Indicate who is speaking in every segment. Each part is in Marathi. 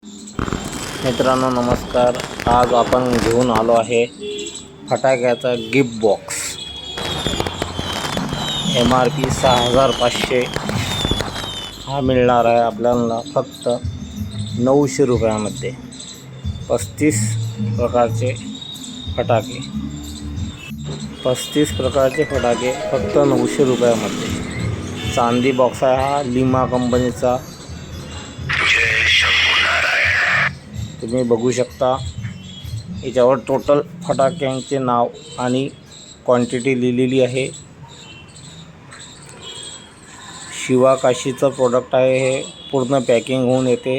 Speaker 1: मित्रांनो नमस्कार. आज आपण घेऊन आलो आहे फटाक्याचा गिफ्ट बॉक्स. MRP 6500 हा मिळणार आहे आपल्याला फक्त 900 रुपयामध्ये. 35 प्रकारचे फटाके, 35 प्रकारचे फटाके फक्त 900 रुपयामध्ये. चांदी बॉक्स आहे हा, लिमा कंपनीचा. तुम्ही बघू शकता याच्यावर टोटल फटाक्यांचे नाव आणि क्वांटिटी लिहिलेली आहे. शिवा काशीचं प्रोडक्ट आहे हे. पूर्ण पॅकिंग होऊन येते.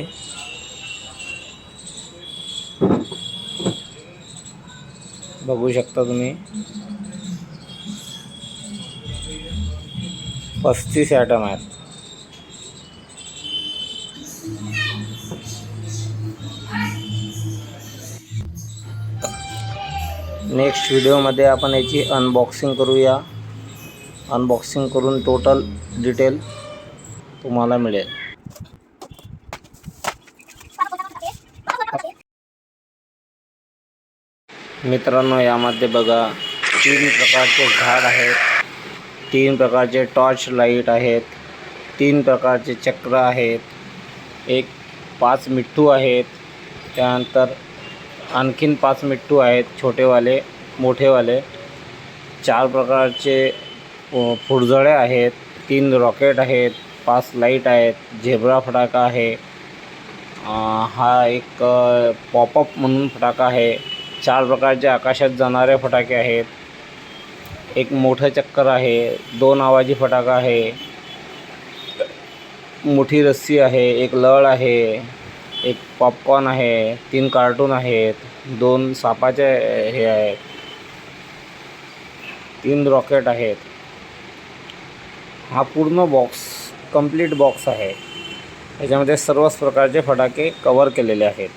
Speaker 1: बघू शकता तुम्ही 35 आयटम आहेत. नेक्स्ट व्हिडिओमध्ये आपण याची अनबॉक्सिंग करूया. अनबॉक्सिंग करून टोटल डिटेल तुम्हाला मिळेल. मित्रांनो यामध्ये बघा 3 प्रकारचे झाड आहेत, 3 प्रकारचे टॉर्च लाईट आहेत, 3 प्रकारचे चक्र आहेत, 5 मिठ्ठू आहेत, त्यानंतर आणखीन 5 मिठ्ठू आहेत, छोटेवाले मोठेवाले, 4 प्रकारचे फुलझडे आहेत, 3 रॉकेट आहेत, 5 लाईट आहेत, झेब्रा फटाका आहे, हा एक पॉपअप म्हणून फटाका आहे, 4 प्रकारचे आकाशात जाणारे फटाके आहेत, एक मोठं चक्कर आहे, 2 आवाजी फटाका आहे, मोठी रस्सी आहे, एक लळ आहे, एक पॉपकॉर्न आहे, 3 कार्टून आहेत, 2 सापाचे हे आहेत, 3 रॉकेट आहेत. हा पूर्ण बॉक्स कंप्लीट बॉक्स आहे. याच्यामध्ये सर्वच प्रकारचे फटाके कव्हर केलेले आहेत.